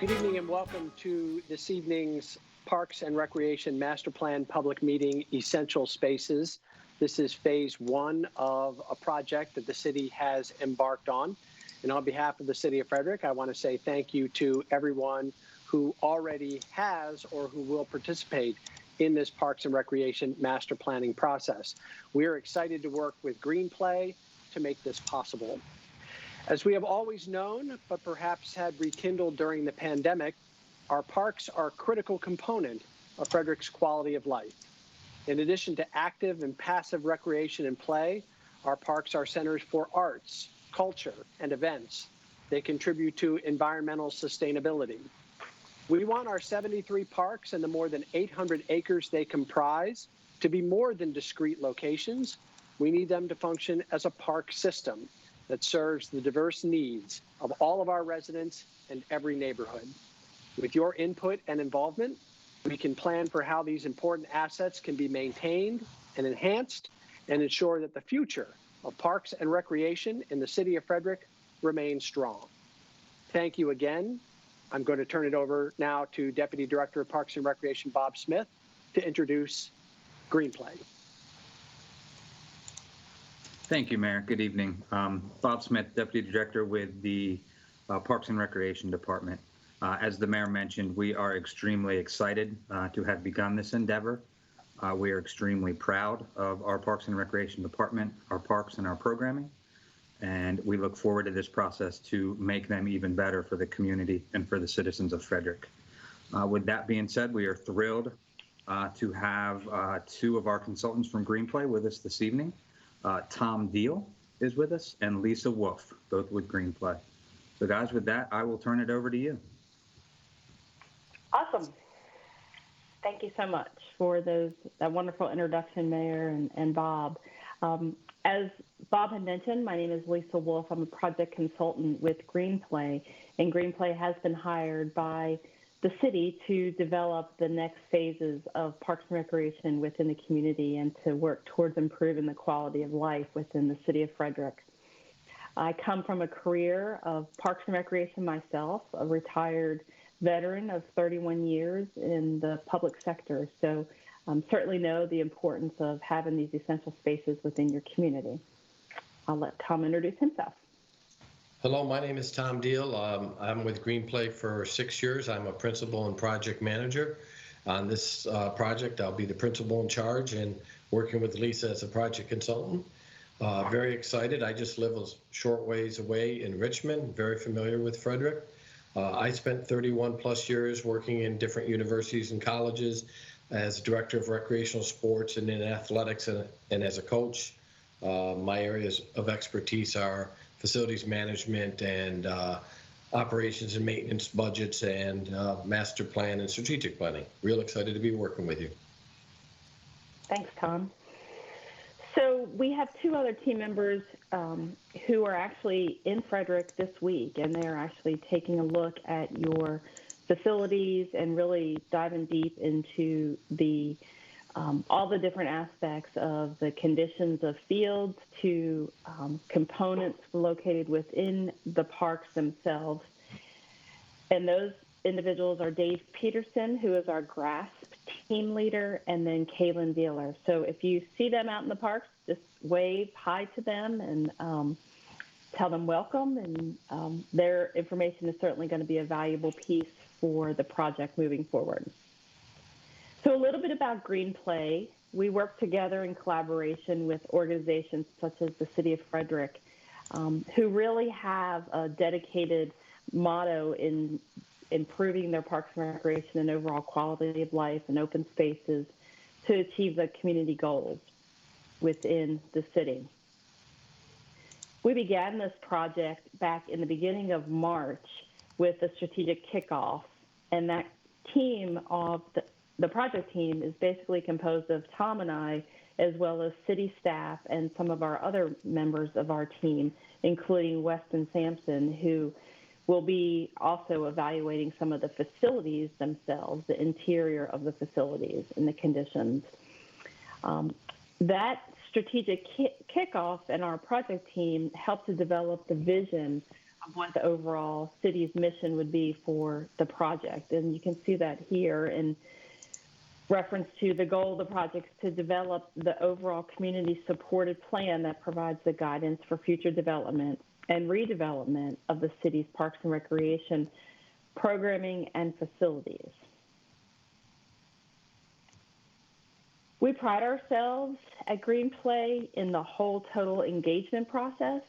Good evening and welcome to this evening's Parks and Recreation Master Plan Public Meeting, Essential Spaces. This is phase one of a project that the city has embarked on. And on behalf of the city of Frederick, I want to say thank you to everyone who already has or who will participate in this Parks and Recreation Master Planning process. We are excited to work with Green Play to make this possible. As we have always known, but perhaps had rekindled during the pandemic, our parks are a critical component of Frederick's quality of life. In addition to active and passive recreation and play, our parks are centers for arts, culture, and events. They contribute to environmental sustainability. We want our 73 parks and the more than 800 acres they comprise to be more than discrete locations. We need them to function as a park system that serves the diverse needs of all of our residents and every neighborhood. With your input and involvement, we can plan for how these important assets can be maintained and enhanced and ensure that the future of parks and recreation in the city of Frederick remains strong. Thank you again. I'm going to turn it over now to Deputy Director of Parks and Recreation, Bob Smith, to introduce Green Play. Thank you, Mayor. Good evening. Bob Smith, Deputy Director with the Parks and Recreation Department. As the Mayor mentioned, we are extremely excited to have begun this endeavor. We are extremely proud of our Parks and Recreation Department, our parks, and our programming. And we look forward to this process to make them even better for the community and for the citizens of Frederick. With that being said, we are thrilled to have two of our consultants from Green Play with us this evening. Tom Deal is with us and Lisa Wolf, both with Green Play. So guys, with that, I will turn it over to you. Awesome. Thank you so much for that wonderful introduction, Mayor and Bob. As Bob had mentioned, my name is Lisa Wolf. I'm a project consultant with Green Play, and Green Play has been hired by the city to develop the next phases of Parks and Recreation within the community and to work towards improving the quality of life within the city of Frederick. I come from a career of Parks and Recreation myself, a retired veteran of 31 years in the public sector, so certainly know the importance of having these essential spaces within your community. I'll let Tom introduce himself. Hello, my name is Tom Deal. I'm with Green Play for 6 years. I'm a principal and project manager. On this project, I'll be the principal in charge and working with Lisa as a project consultant. Very excited. I just live a short ways away in Richmond, very familiar with Frederick. I spent 31 plus years working in different universities and colleges as director of recreational sports and in athletics and as a coach. My areas of expertise are facilities management and operations and maintenance budgets and master plan and strategic planning. Real excited to be working with you. Thanks, Tom. So we have two other team members who are actually in Frederick this week, and they're actually taking a look at your facilities and really diving deep into the all the different aspects of the conditions of fields to components located within the parks themselves. And those individuals are Dave Peterson, who is our GRASP team leader, and then Kaylin Dealer. So if you see them out in the parks, just wave hi to them and tell them welcome. And their information is certainly going to be a valuable piece for the project moving forward. So a little bit about Green Play. We work together in collaboration with organizations such as the City of Frederick, who really have a dedicated motto in improving their parks and recreation and overall quality of life and open spaces to achieve the community goals within the city. We began this project back in the beginning of March with a strategic kickoff, and that team of the project team is basically composed of Tom and I, as well as city staff and some of our other members of our team, including Weston Sampson, who will be also evaluating some of the facilities themselves, the interior of the facilities and the conditions. That strategic kickoff and our project team helped to develop the vision of what the overall city's mission would be for the project. And you can see that here in reference to the goal of the project is to develop the overall community supported plan that provides the guidance for future development and redevelopment of the city's parks and recreation programming and facilities. We pride ourselves at Greenplay in the whole total engagement process.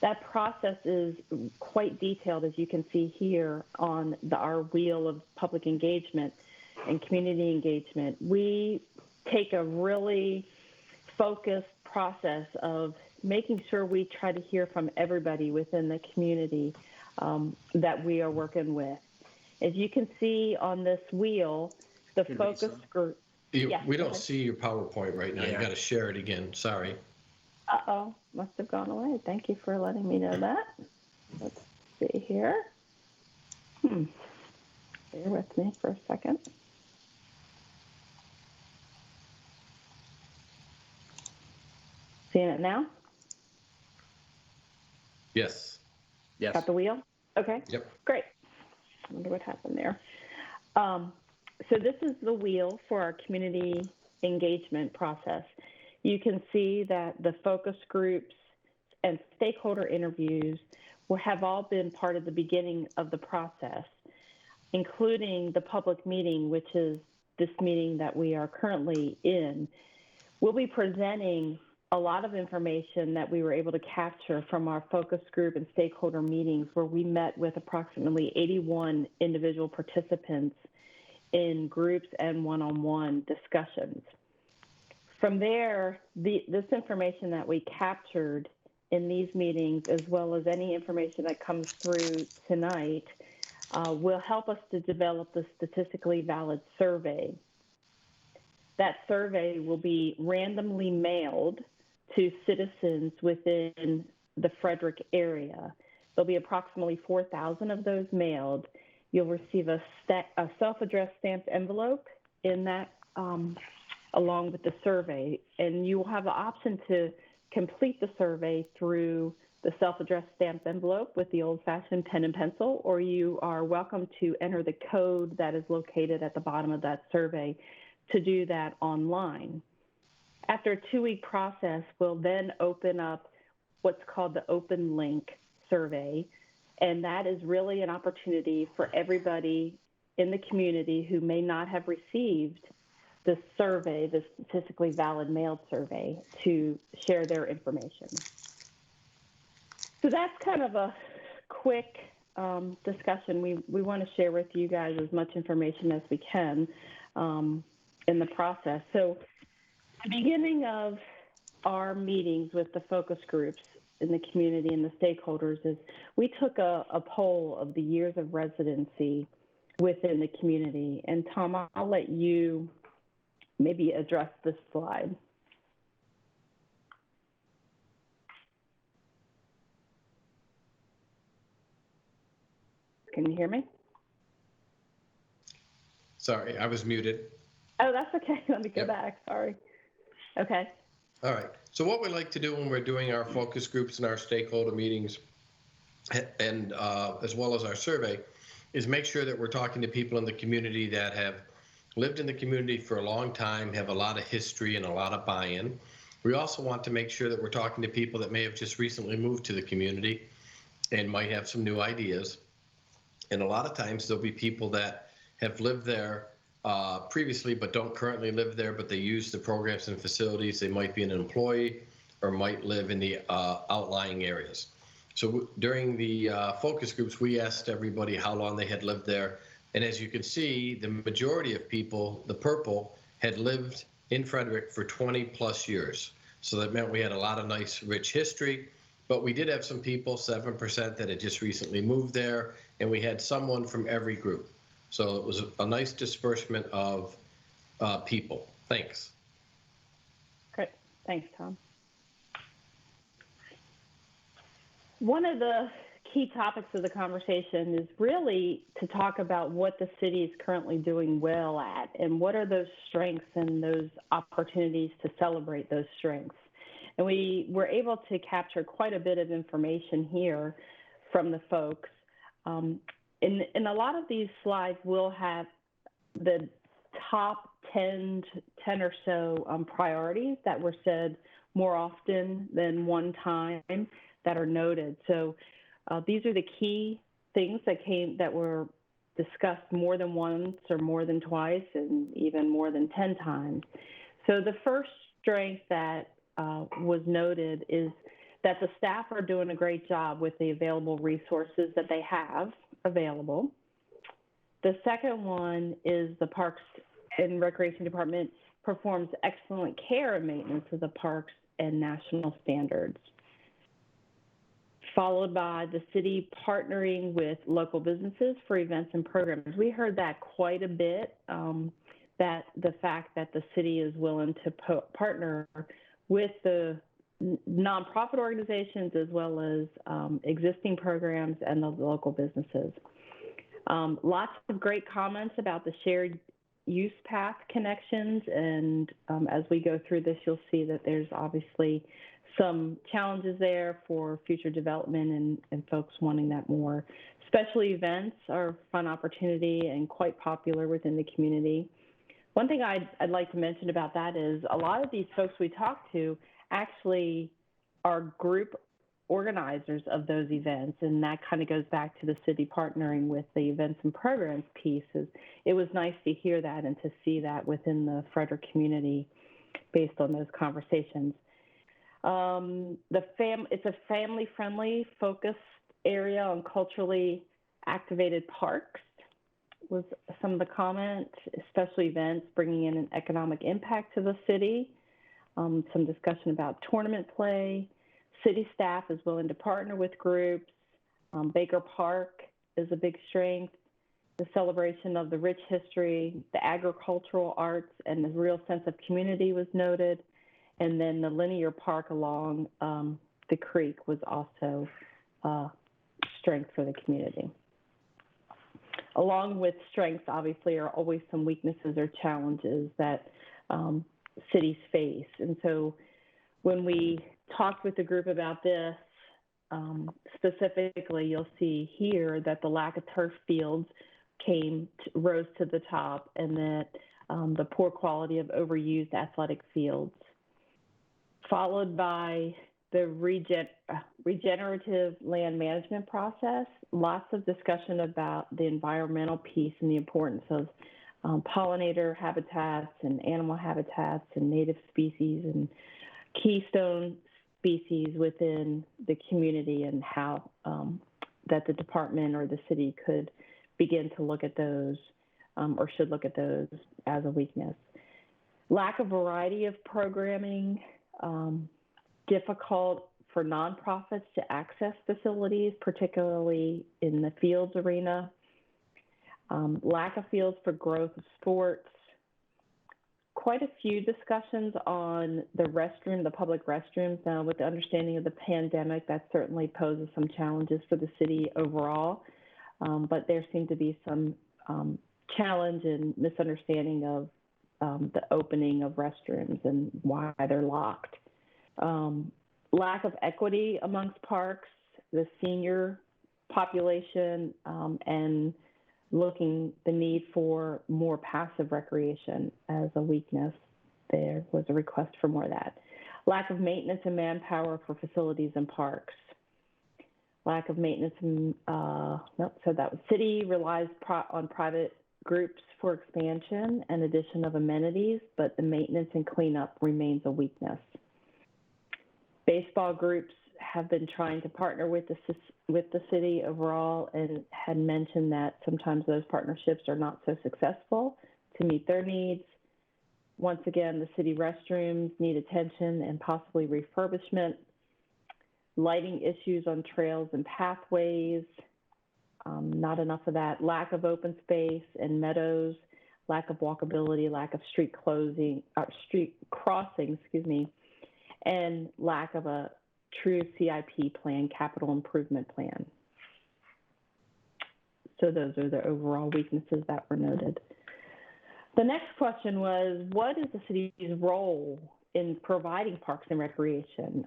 That process is quite detailed, as you can see here on our wheel of public engagement and community engagement. We take a really focused process of making sure we try to hear from everybody within the community that we are working with. As you can see on this wheel, the focus group. We don't see your PowerPoint right now. Yeah. You got to share it again. Sorry. Uh-oh, must have gone away. Thank you for letting me know that. Let's see here. Bear with me for a second. Seeing it now? Yes. Yes. Got the wheel? Okay. Yep. Great. I wonder what happened there. So this is the wheel for our community engagement process. You can see that the focus groups and stakeholder interviews have all been part of the beginning of the process, including the public meeting, which is this meeting that we are currently in. We'll be presenting a lot of information that we were able to capture from our focus group and stakeholder meetings, where we met with approximately 81 individual participants in groups and one-on-one discussions. From there, this information that we captured in these meetings, as well as any information that comes through tonight, will help us to develop the statistically valid survey. That survey will be randomly mailed to citizens within the Frederick area. There'll be approximately 4,000 of those mailed. You'll receive a self-addressed stamped envelope in that, along with the survey, and you will have the option to complete the survey through the self-addressed stamped envelope with the old-fashioned pen and pencil, or you are welcome to enter the code that is located at the bottom of that survey to do that online. After a 2-week process, we'll then open up what's called the open link survey, and that is really an opportunity for everybody in the community who may not have received the survey, the statistically valid mailed survey, to share their information. So that's kind of a quick discussion. We want to share with you guys as much information as we can in the process. So the beginning of our meetings with the focus groups in the community and the stakeholders is we took a poll of the years of residency within the community. And Tom, I'll let you maybe address this slide. Can you hear me? Sorry, I was muted. Oh, that's okay. Let me go back. Sorry. Okay. All right. So what we like to do when we're doing our focus groups and our stakeholder meetings, and as well as our survey, is make sure that we're talking to people in the community that have lived in the community for a long time, have a lot of history and a lot of buy-in. We also want to make sure that we're talking to people that may have just recently moved to the community and might have some new ideas. And a lot of times there'll be people that have lived there previously but don't currently live there, but they use the programs and facilities. They might be an employee or might live in the outlying areas. So during the focus groups, we asked everybody how long they had lived there. And as you can see, the majority of people, the purple, had lived in Frederick for 20 plus years. So that meant we had a lot of nice, rich history, but we did have some people, 7%, that had just recently moved there, and we had someone from every group. So it was a nice disbursement of people. Thanks. Great. Thanks, Tom. One of the key topics of the conversation is really to talk about what the city is currently doing well at and what are those strengths and those opportunities to celebrate those strengths. And we were able to capture quite a bit of information here from the folks. In a lot of these slides, we'll have the top 10 or so priorities that were said more often than one time that are noted. So these are the key things that were discussed more than once or more than twice and even more than 10 times. So the first strength that was noted is that the staff are doing a great job with the available resources that they have available. The second one is the Parks and Recreation Department performs excellent care and maintenance of the parks and national standards. Followed by the city partnering with local businesses for events and programs. We heard that quite a bit, that the fact that the city is willing to partner with the nonprofit organizations as well as existing programs and the local businesses. Lots of great comments about the shared use path connections, and as we go through this, you'll see that there's obviously some challenges there for future development and folks wanting that more. Special events are a fun opportunity and quite popular within the community. One thing I'd like to mention about that is a lot of these folks we talk to actually are group organizers of those events, and that kind of goes back to the city partnering with the events and programs pieces. It was nice to hear that and to see that within the Frederick community based on those conversations. It's a family-friendly focused area on culturally activated parks was some of the comments, special events bringing in an economic impact to the city, some discussion about tournament play. City staff is willing to partner with groups. Baker Park is a big strength. The celebration of the rich history, the agricultural arts, and the real sense of community was noted. And then the linear park along the creek was also strength for the community. Along with strengths, obviously, are always some weaknesses or challenges that cities face. And so when we talked with the group about this, specifically, you'll see here that the lack of turf fields rose to the top, and that the poor quality of overused athletic fields, followed by the regenerative land management process. Lots of discussion about the environmental piece and the importance of pollinator habitats and animal habitats and native species and keystone species within the community, and how that the department or the city could begin to look at those or should look at those as a weakness. Lack of variety of programming, difficult for nonprofits to access facilities, particularly in the fields arena. Lack of fields for growth of sports. Quite a few discussions on the public restrooms. Now, with the understanding of the pandemic, that certainly poses some challenges for the city overall. But there seemed to be some challenge and misunderstanding of the opening of restrooms and why they're locked. Lack of equity amongst parks, the senior population, and the need for more passive recreation as a weakness. There was a request for more of that. Lack of maintenance and manpower for facilities and parks. Lack of maintenance and, so that was city relies on private groups for expansion and addition of amenities, but the maintenance and cleanup remains a weakness. Baseball groups have been trying to partner with the city overall, and had mentioned that sometimes those partnerships are not so successful to meet their needs. Once again, the city restrooms need attention and possibly refurbishment. Lighting issues on trails and pathways, not enough of that. Lack of open space and meadows, lack of walkability, lack of street crossing, and lack of a true CIP plan, capital improvement plan. So those are the overall weaknesses that were noted. The next question was, what is the city's role in providing parks and recreation,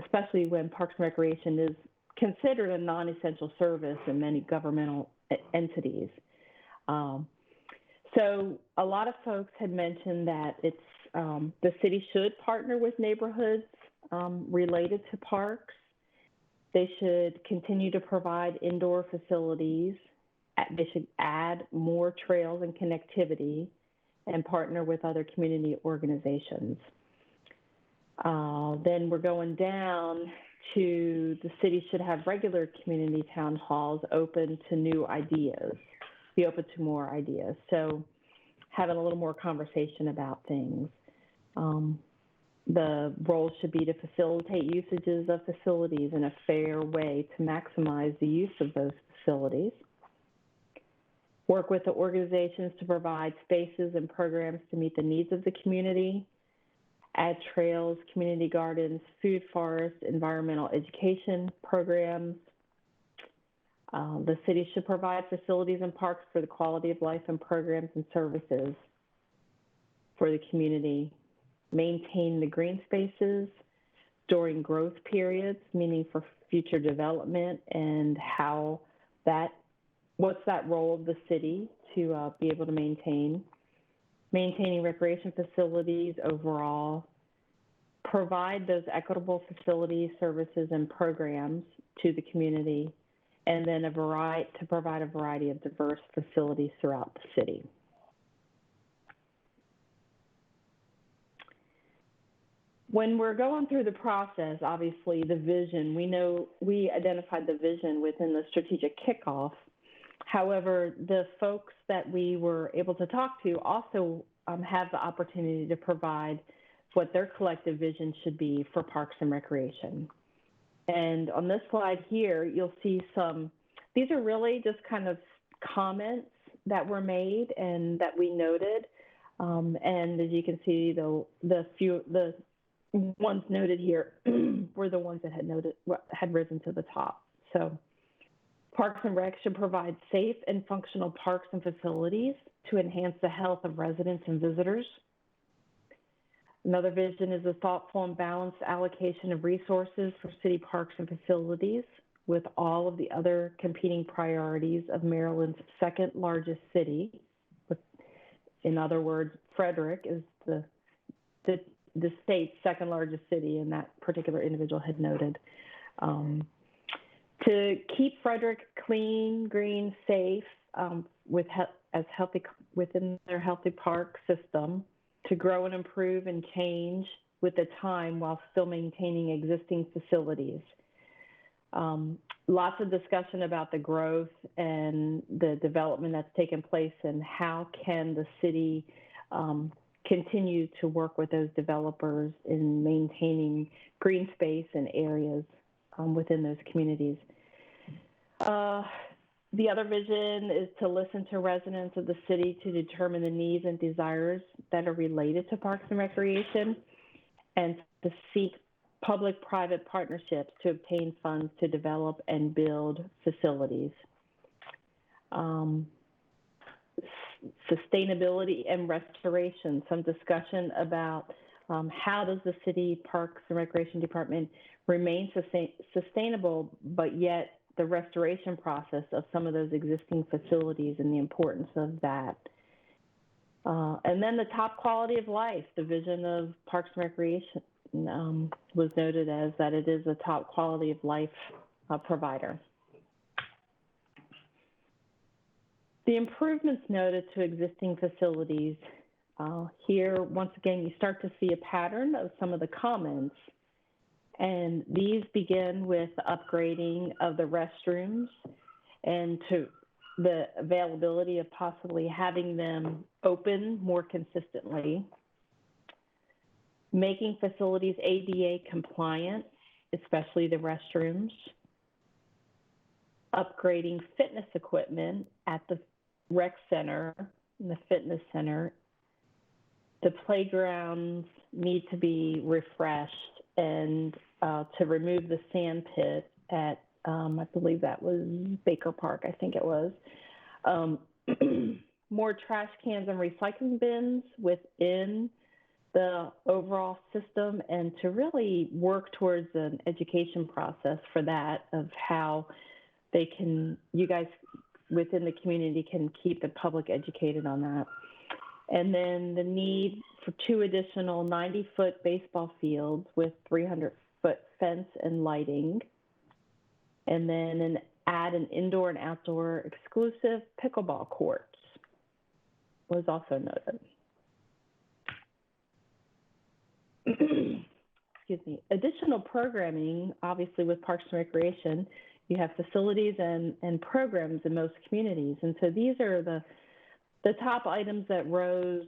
especially when parks and recreation is considered a non-essential service in many governmental entities. So a lot of folks had mentioned that it's the city should partner with neighborhoods related to parks. They should continue to provide indoor facilities. They should add more trails and connectivity and partner with other community organizations. Then we're going down to the city should have regular community town halls open to new ideas, be open to more ideas. So having a little more conversation about things. The role should be to facilitate usages of facilities in a fair way to maximize the use of those facilities. Work with the organizations to provide spaces and programs to meet the needs of the community. Add trails, community gardens, food forests, environmental education programs. The city should provide facilities and parks for the quality of life and programs and services for the community. Maintain the green spaces during growth periods, meaning for future development, and how that, what's that role of the city to be able to maintaining recreation facilities overall, provide those equitable facilities, services, and programs to the community, and then to provide a variety of diverse facilities throughout the city. When we're going through the process, obviously the vision, we identified the vision within the strategic kickoff. However, the folks that we were able to talk to also have the opportunity to provide what their collective vision should be for parks and recreation. And on this slide here, you'll see these are really just kind of comments that were made and that we noted. And as you can see, the ones noted here were the ones that had risen to the top. So Parks and Rec should provide safe and functional parks and facilities to enhance the health of residents and visitors. Another vision is a thoughtful and balanced allocation of resources for city parks and facilities with all of the other competing priorities of Maryland's second largest city. In other words, Frederick is the state's second largest city, and that particular individual had noted. To keep Frederick clean, green, safe, within their healthy park system, to grow and improve and change with the time while still maintaining existing facilities. Lots of discussion about the growth and the development that's taken place and how can the city continue to work with those developers in maintaining green space and areas within those communities. The other vision is to listen to residents of the city to determine the needs and desires that are related to parks and recreation, and to seek public-private partnerships to obtain funds to develop and build facilities. Sustainability and restoration, some discussion about how does the city Parks and Recreation Department remain sustainable, but yet the restoration process of some of those existing facilities and the importance of that. And then the top quality of life, the vision of Parks and Recreation was noted as that it is a top quality of life provider. The improvements noted to existing facilities, here, once again, you start to see a pattern of some of the comments. And these begin with upgrading of the restrooms and to the availability of possibly having them open more consistently, making facilities ADA compliant, especially the restrooms, upgrading fitness equipment at the rec center and the fitness center. The playgrounds need to be refreshed and to remove the sand pit at, I believe that was Baker Park, I think it was. More trash cans and recycling bins within the overall system and to really work towards an education process for that of how you guys within the community can keep the public educated on that. And then the need for 2 additional 90-foot baseball fields with 300-foot fence and lighting. And then add an indoor and outdoor exclusive pickleball courts was also noted. Excuse me. Additional programming, obviously with Parks and Recreation, you have facilities and programs in most communities. And so these are the top items that rose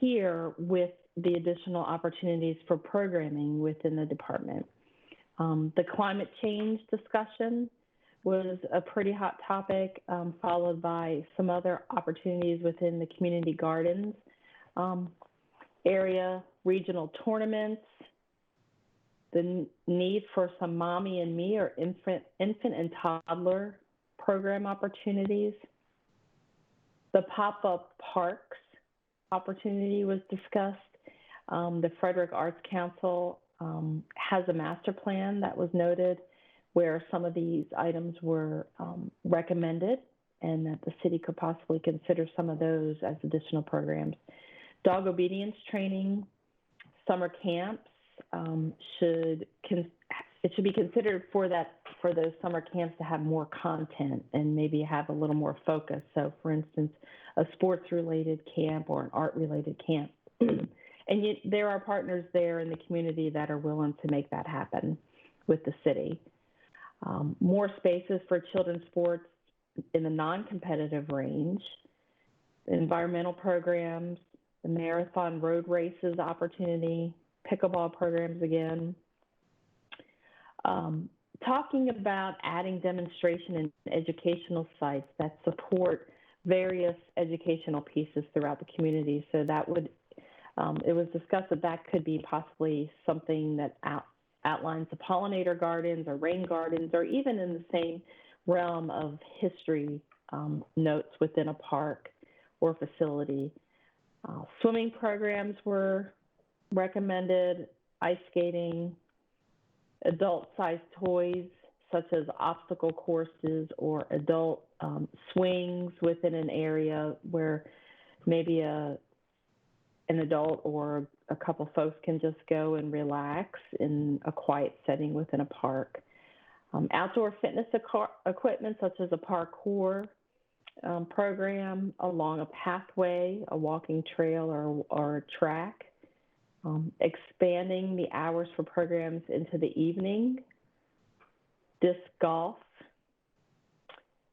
here with the additional opportunities for programming within the department. The climate change discussion was a pretty hot topic, followed by some other opportunities within the community gardens area, regional tournaments, the need for some mommy and me or infant and toddler program opportunities. The pop-up parks opportunity was discussed. The Frederick Arts Council has a master plan that was noted where some of these items were recommended and that the city could possibly consider some of those as additional programs. Dog obedience training, summer camps should be considered for those summer camps to have more content and maybe have a little more focus. So for instance, a sports related camp or an art related camp. And yet there are partners there in the community that are willing to make that happen with the city. More spaces for children's sports in the non-competitive range, environmental programs, the marathon road races opportunity, pickleball programs again. Talking about adding demonstration and educational sites that support various educational pieces throughout the community. So that would, it was discussed that could be possibly something that outlines the pollinator gardens or rain gardens, or even in the same realm of history notes within a park or facility. Swimming programs were recommended, ice skating, adult-sized toys such as obstacle courses or adult swings within an area where maybe an adult or a couple folks can just go and relax in a quiet setting within a park. Outdoor fitness equipment such as a parkour program along a pathway, a walking trail or a track. Expanding the hours for programs into the evening, disc golf,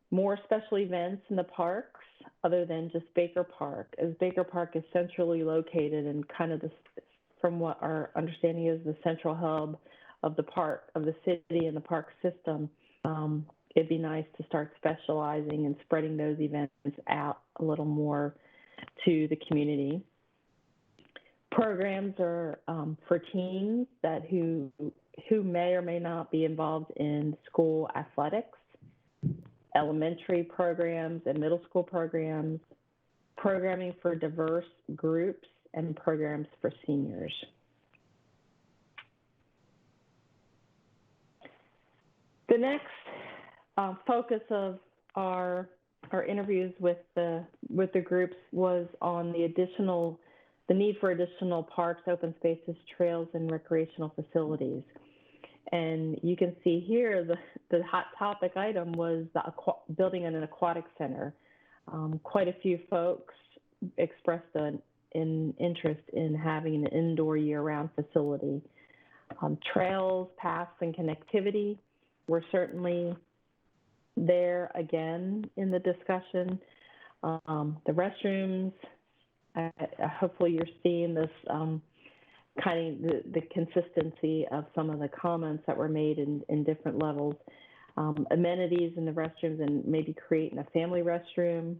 more special events in the parks other than just Baker Park, as Baker Park is centrally located and kind of from what our understanding is, the central hub of the park, of the city and the park system. It'd be nice to start specializing and spreading those events out a little more to the community. Programs are for teens who may or may not be involved in school athletics, elementary programs and middle school programs, programming for diverse groups, and programs for seniors. The next focus of our interviews with the groups was on the need for additional parks, open spaces, trails, and recreational facilities. And you can see here the hot topic item was building an aquatic center. Quite a few folks expressed an interest in having an indoor year-round facility. Trails, paths, and connectivity were certainly there again in the discussion. The restrooms, hopefully you're seeing this kind of the consistency of some of the comments that were made in different levels. Amenities in the restrooms and maybe creating a family restroom,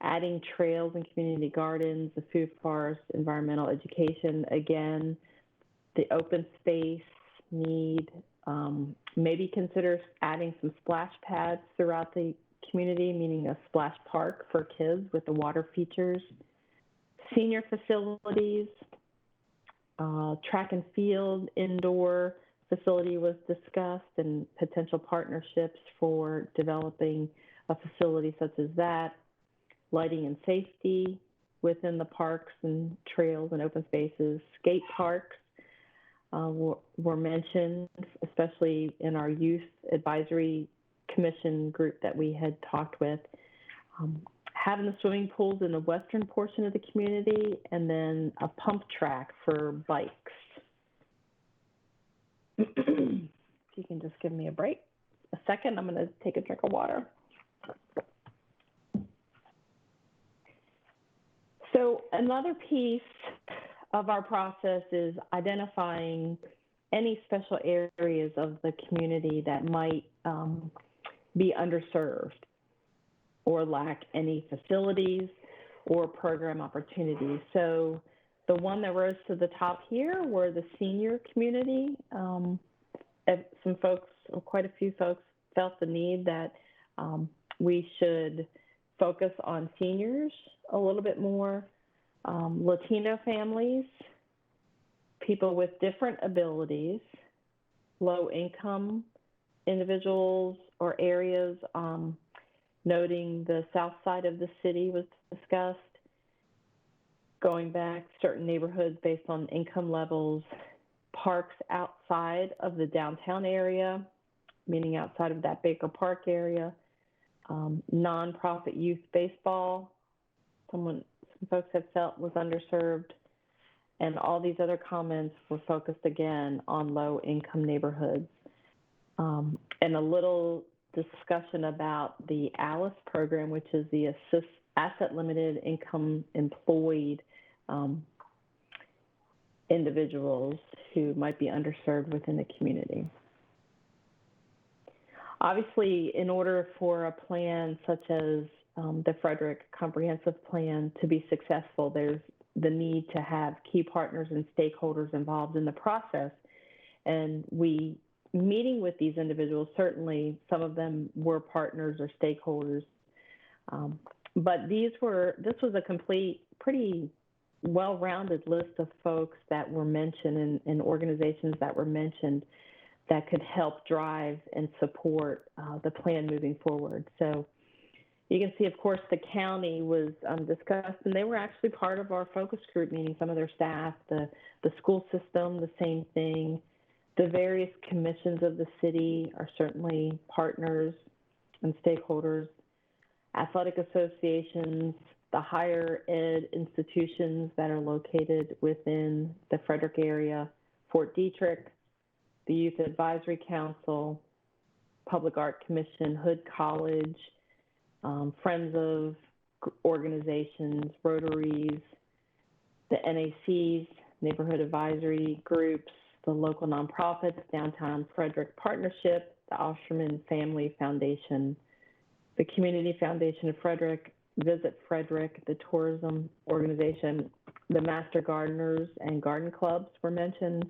adding trails and community gardens, the food forest, environmental education, again, the open space need, maybe consider adding some splash pads throughout the community, meaning a splash park for kids with the water features, senior facilities, Track and field indoor facility was discussed and potential partnerships for developing a facility such as that. Lighting and safety within the parks and trails and open spaces. Skate parks were mentioned, especially in our youth advisory commission group that we had talked with. Having the swimming pools in the western portion of the community, and then a pump track for bikes. If you can just give me a second, I'm going to take a drink of water. So another piece of our process is identifying any special areas of the community that might be underserved or lack any facilities or program opportunities. So the one that rose to the top here were the senior community. Some folks, or quite a few folks, felt the need that we should focus on seniors a little bit more, Latino families, people with different abilities, low income individuals or areas, noting the south side of the city was discussed, going back certain neighborhoods based on income levels, parks outside of the downtown area, meaning outside of that Baker Park area, nonprofit youth baseball, some folks have felt was underserved, and all these other comments were focused again on low income neighborhoods. And a little discussion about the ALICE program, which is the Asset Limited Income Employed individuals who might be underserved within the community. Obviously, in order for a plan such as the Frederick Comprehensive Plan to be successful, there's the need to have key partners and stakeholders involved in the process. And meeting with these individuals, certainly some of them were partners or stakeholders, but this was a complete, pretty well-rounded list of folks that were mentioned and organizations that were mentioned that could help drive and support the plan moving forward. So you can see, of course, the county was discussed, and they were actually part of our focus group meeting, some of their staff, the school system, the same thing. The various commissions of the city are certainly partners and stakeholders, athletic associations, the higher ed institutions that are located within the Frederick area, Fort Detrick, the Youth Advisory Council, Public Art Commission, Hood College, Friends of organizations, Rotaries, the NACs, Neighborhood Advisory Groups, the local nonprofits, Downtown Frederick Partnership, the Osterman Family Foundation, the Community Foundation of Frederick, Visit Frederick, the tourism organization, the Master Gardeners and Garden Clubs were mentioned,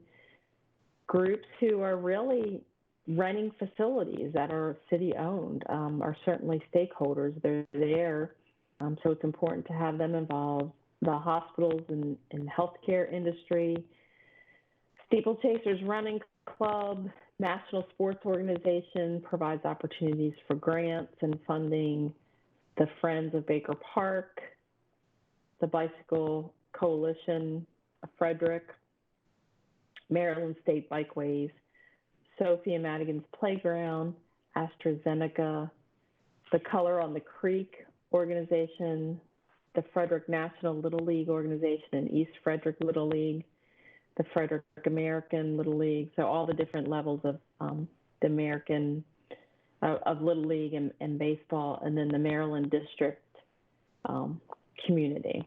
groups who are really renting facilities that are city-owned are certainly stakeholders. They're there, so it's important to have them involved. The hospitals and healthcare industry, Steeplechasers Running Club, National Sports Organization provides opportunities for grants and funding. The Friends of Baker Park, the Bicycle Coalition of Frederick, Maryland State Bikeways, Sophie and Madigan's Playground, AstraZeneca, the Color on the Creek organization, the Frederick National Little League organization and East Frederick Little League, the Frederick American Little League, so all the different levels of the American of Little League and baseball, and then the Maryland District community.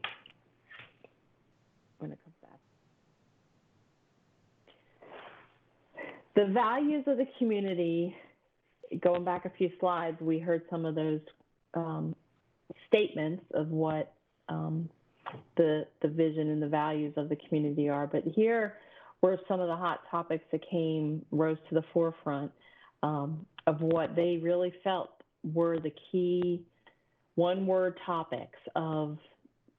When it comes back, the values of the community. Going back a few slides, we heard some of those statements of what the vision and the values of the community are. But here were some of the hot topics that rose to the forefront of what they really felt were the key one-word topics of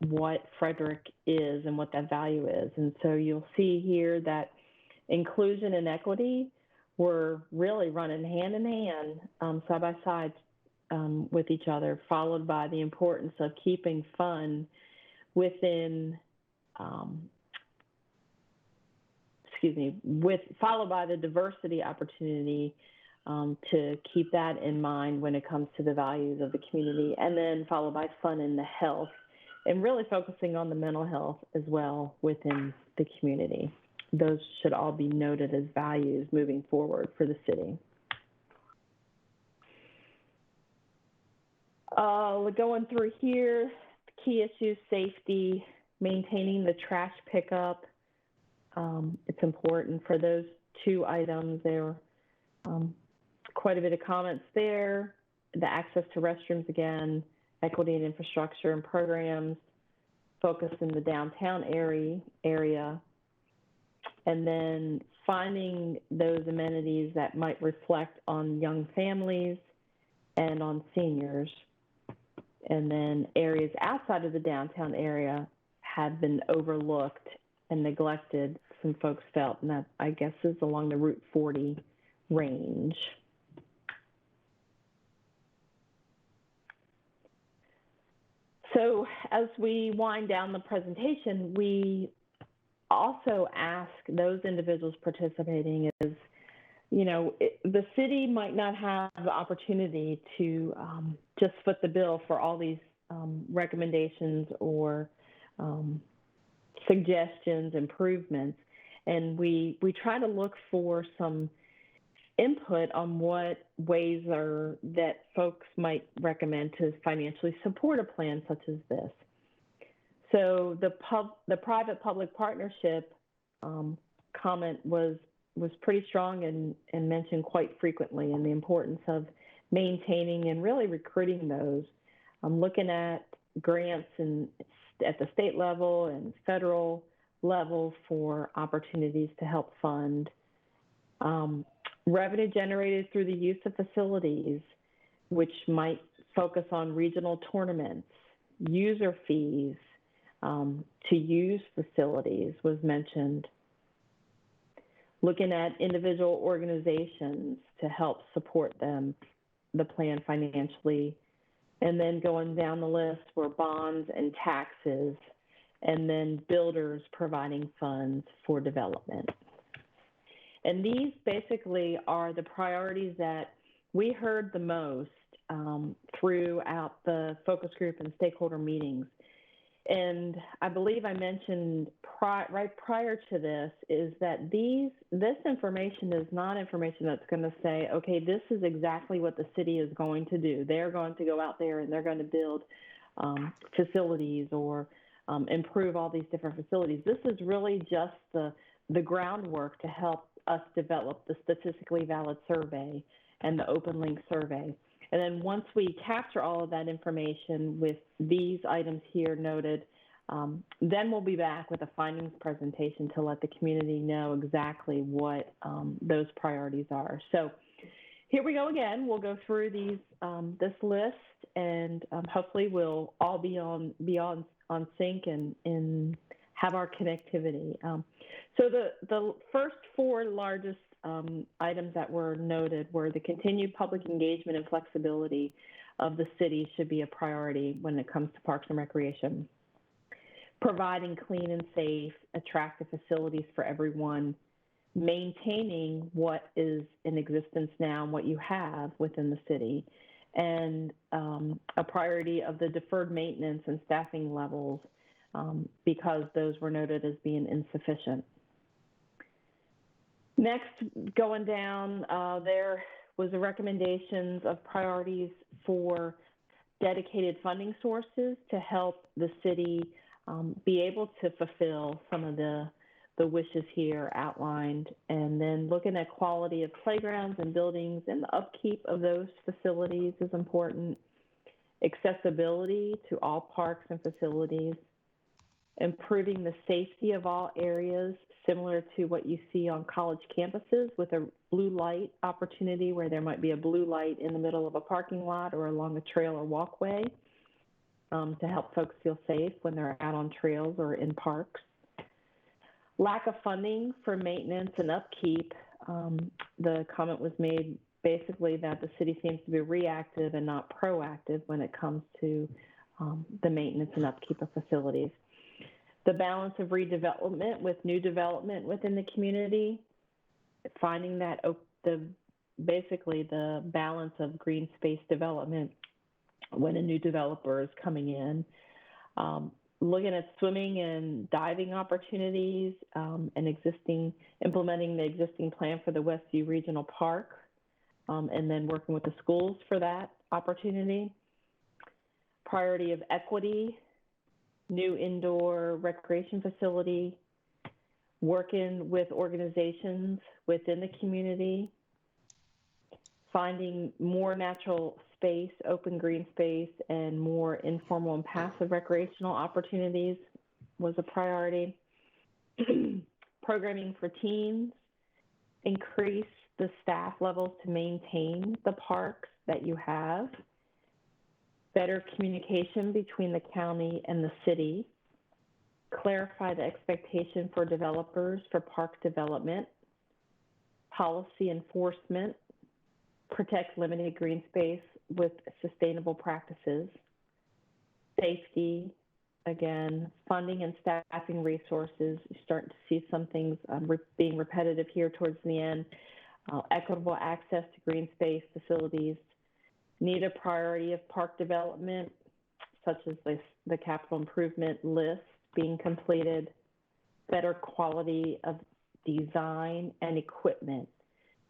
what Frederick is and what that value is. And so you'll see here that inclusion and equity were really running hand in hand, side by side with each other, followed by the importance of keeping fun within, followed by the diversity opportunity to keep that in mind when it comes to the values of the community, and then followed by fun in the health, and really focusing on the mental health as well within the community. Those should all be noted as values moving forward for the city. Going through here, key issues, safety, maintaining the trash pickup. It's important for those two items. There were quite a bit of comments there. The access to restrooms again, equity and infrastructure and programs, focus in the downtown area, and then finding those amenities that might reflect on young families and on seniors. And then areas outside of the downtown area have been overlooked and neglected, some folks felt, and that, I guess, is along the Route 40 range. So as we wind down the presentation, we also ask those individuals participating is, you know, the city might not have the opportunity to just foot the bill for all these recommendations or suggestions, improvements. And we try to look for some input on what ways that folks might recommend to financially support a plan such as this. So the private-public partnership comment was pretty strong and mentioned quite frequently, and the importance of maintaining and really recruiting those. Looking at grants at the state level and federal level for opportunities to help fund. Revenue generated through the use of facilities, which might focus on regional tournaments, user fees to use facilities was mentioned. Looking at individual organizations to help support the plan financially. And then going down the list were bonds and taxes, and then builders providing funds for development. And these basically are the priorities that we heard the most throughout the focus group and stakeholder meetings. And I believe I mentioned right prior to this is that this information is not information that's going to say, okay, this is exactly what the city is going to do. They're going to go out there and they're going to build facilities or improve all these different facilities. This is really just the groundwork to help us develop the statistically valid survey and the open link survey. And then once we capture all of that information with these items here noted, then we'll be back with a findings presentation to let the community know exactly what those priorities are. So here we go again. We'll go through these this list, and hopefully we'll all be on sync and have our connectivity. So the first four largest items that were noted were the continued public engagement and flexibility of the city should be a priority when it comes to parks and recreation. Providing clean and safe, attractive facilities for everyone, maintaining what is in existence now and what you have within the city, and a priority of the deferred maintenance and staffing levels because those were noted as being insufficient. Next, going down, there was the recommendations of priorities for dedicated funding sources to help the city be able to fulfill some of the wishes here outlined, and then looking at quality of playgrounds and buildings and the upkeep of those facilities is important. Accessibility to all parks and facilities. Improving the safety of all areas, similar to what you see on college campuses with a blue light opportunity where there might be a blue light in the middle of a parking lot or along a trail or walkway. to help folks feel safe when they're out on trails or in parks. Lack of funding for maintenance and upkeep. The comment was made basically that the city seems to be reactive and not proactive when it comes to the maintenance and upkeep of facilities. The balance of redevelopment with new development within the community, finding that basically the balance of green space development when a new developer is coming in, looking at swimming and diving opportunities, and implementing the existing plan for the Westview Regional Park, and then working with the schools for that opportunity. Priority of equity, new indoor recreation facility, working with organizations within the community, finding more natural space, open green space, and more informal and passive recreational opportunities was a priority. Programming for teens, increase the staff levels to maintain the parks that you have. Better communication between the county and the city. Clarify the expectation for developers for park development. Policy enforcement. Protect limited green space with sustainable practices. Safety, again, funding and staffing resources. You're starting to see some things being repetitive here towards the end. Equitable access to green space facilities. Need a priority of park development, such as the capital improvement list being completed. Better quality of design and equipment.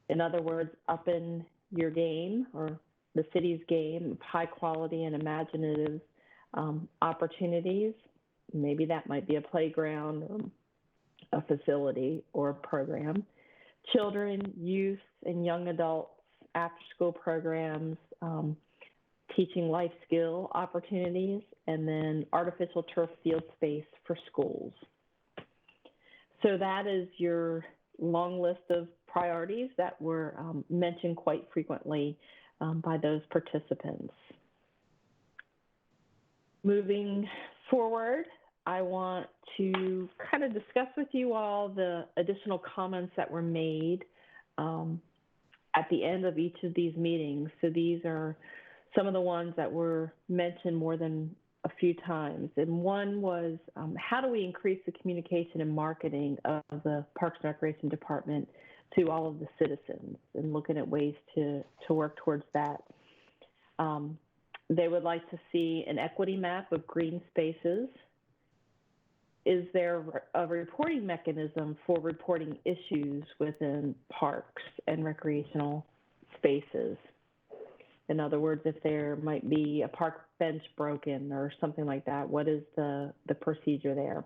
In other words, up in your game or the city's game of high quality and imaginative opportunities. Maybe that might be a playground, or a facility, or a program. Children, youth, and young adults, after-school programs, teaching life skill opportunities, and then artificial turf field space for schools. So that is your long list of priorities that were mentioned quite frequently by those participants. Moving forward, I want to kind of discuss with you all the additional comments that were made at the end of each of these meetings. So these are some of the ones that were mentioned more than a few times. And one was, how do we increase the communication and marketing of the Parks and Recreation Department to all of the citizens, and looking at ways to work towards that. They would like to see an equity map of green spaces. Is there a reporting mechanism for reporting issues within parks and recreational spaces? In other words, if there might be a park bench broken or something like that, what is the procedure there?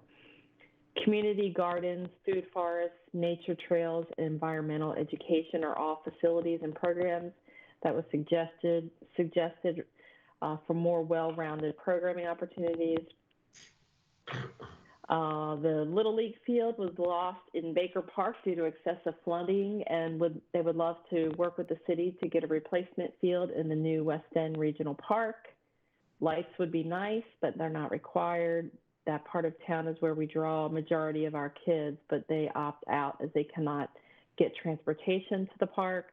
Community gardens, food forests, nature trails, and environmental education are all facilities and programs that was suggested for more well-rounded programming opportunities. The Little League field was lost in Baker Park due to excessive flooding, and they would love to work with the city to get a replacement field in the new West End Regional Park. Lights would be nice, but they're not required. That part of town is where we draw a majority of our kids, but they opt out as they cannot get transportation to the park.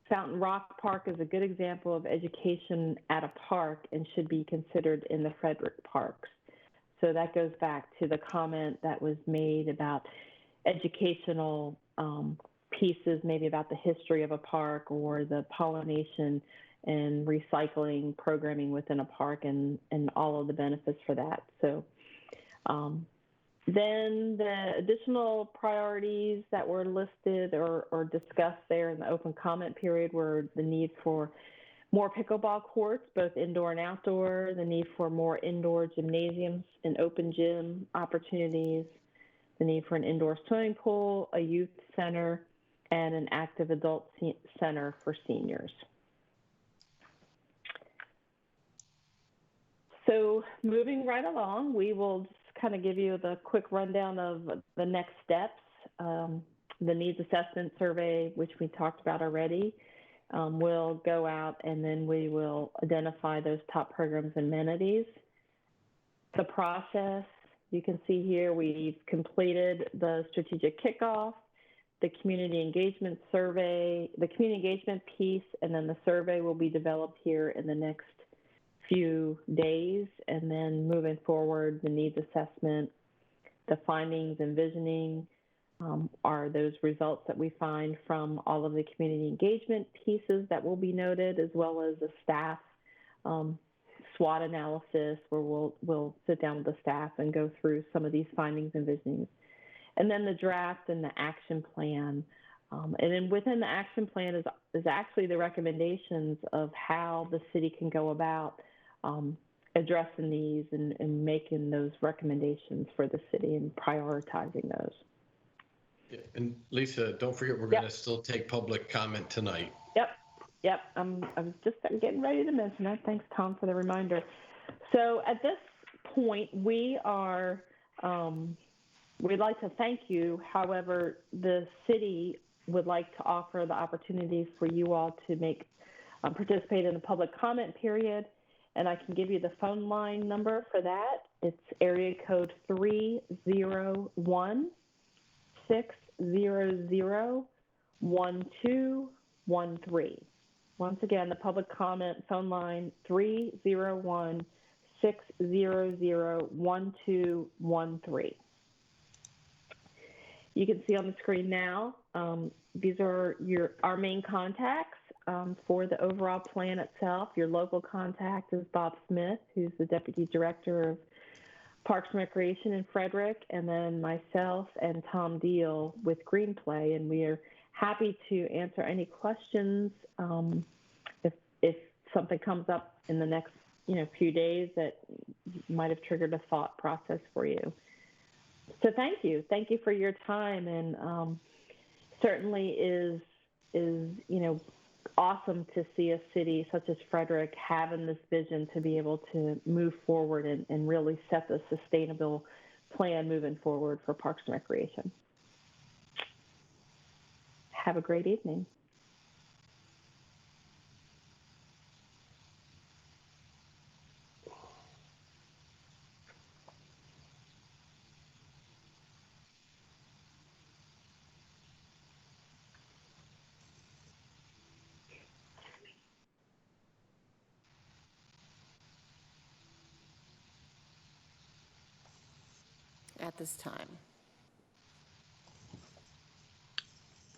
Fountain Rock Park is a good example of education at a park and should be considered in the Frederick parks. So that goes back to the comment that was made about educational pieces, maybe about the history of a park or the pollination and recycling programming within a park and all of the benefits for that. So then the additional priorities that were listed or discussed there in the open comment period were the need for more pickleball courts, both indoor and outdoor, the need for more indoor gymnasiums and open gym opportunities, the need for an indoor swimming pool, a youth center, and an active adult center for seniors. So moving right along, we will just kind of give you the quick rundown of the next steps. The needs assessment survey, which we talked about already, We'll go out and then we will identify those top programs and amenities. The process, you can see here, we've completed the strategic kickoff, the community engagement survey, the community engagement piece, and then the survey will be developed here in the next few days. And then moving forward, the needs assessment, the findings and visioning are those results that we find from all of the community engagement pieces that will be noted, as well as the staff SWOT analysis, where we'll sit down with the staff and go through some of these findings and visionings. And then the draft and the action plan. And then within the action plan is actually the recommendations of how the city can go about addressing these and making those recommendations for the city and prioritizing those. Yeah, and Lisa, don't forget, we're going to still take public comment tonight. Yep. I was just getting ready to mention that. Thanks, Tom, for the reminder. So at this point, we'd like to thank you. However, the city would like to offer the opportunity for you all to participate in the public comment period. And I can give you the phone line number for that. It's area code 301-600-1213. Once again, the public comment phone line 301-600-1213. You can see on the screen now, these are our main contacts for the overall plan itself. Your local contact is Bob Smith, who's the Deputy Director of Parks and Recreation in Frederick, and then myself and Tom Deal with Greenplay, and we are happy to answer any questions if something comes up in the next few days that might have triggered a thought process for you. So thank you for your time, and certainly is awesome to see a city such as Frederick having this vision to be able to move forward and really set the sustainable plan moving forward for Parks and Recreation. Have a great evening. At this time.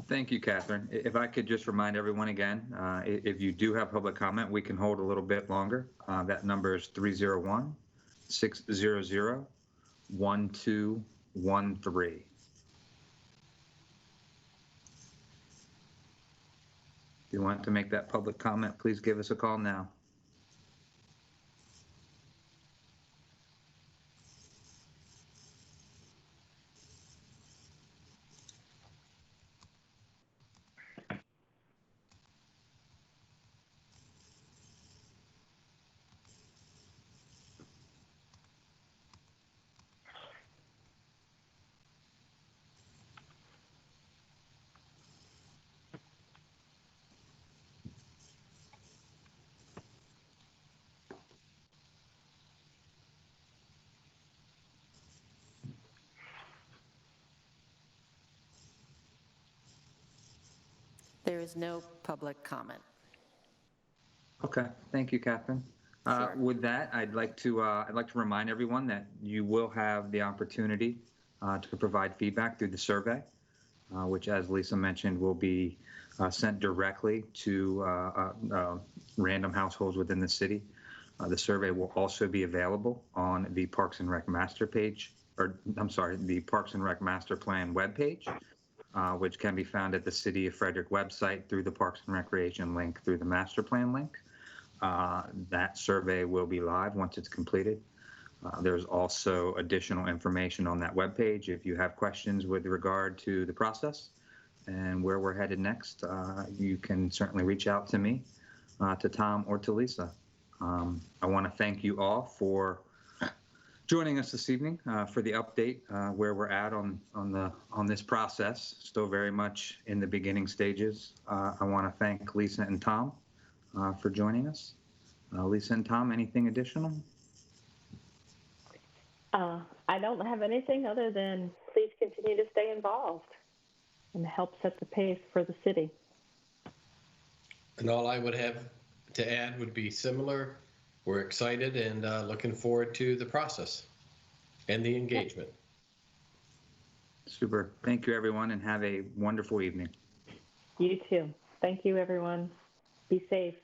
Thank you, Catherine. If I could just remind everyone again, if you do have public comment, we can hold a little bit longer. That number is 301-600-1213. If you want to make that public comment, please give us a call now. There is no public comment. Okay, thank you, Catherine. Sure. With that, I'd like to remind everyone that you will have the opportunity to provide feedback through the survey, which, as Lisa mentioned, will be sent directly to random households within the city. The survey will also be available on the Parks and Rec Master page, the Parks and Rec Master Plan webpage, which can be found at the City of Frederick website through the Parks and Recreation link through the Master Plan link. That survey will be live once it's completed. There's also additional information on that webpage if you have questions with regard to the process and where we're headed next. You can certainly reach out to me, to Tom, or to Lisa. I want to thank you all for joining us this evening for the update where we're at on this process. Still very much in the beginning stages. I want to thank Lisa and Tom for joining us. Lisa and Tom, anything additional? I don't have anything other than please continue to stay involved and help set the pace for the city. And all I would have to add would be similar. We're excited and looking forward to the process and the engagement. Super. Thank you, everyone, and have a wonderful evening. You too. Thank you, everyone. Be safe.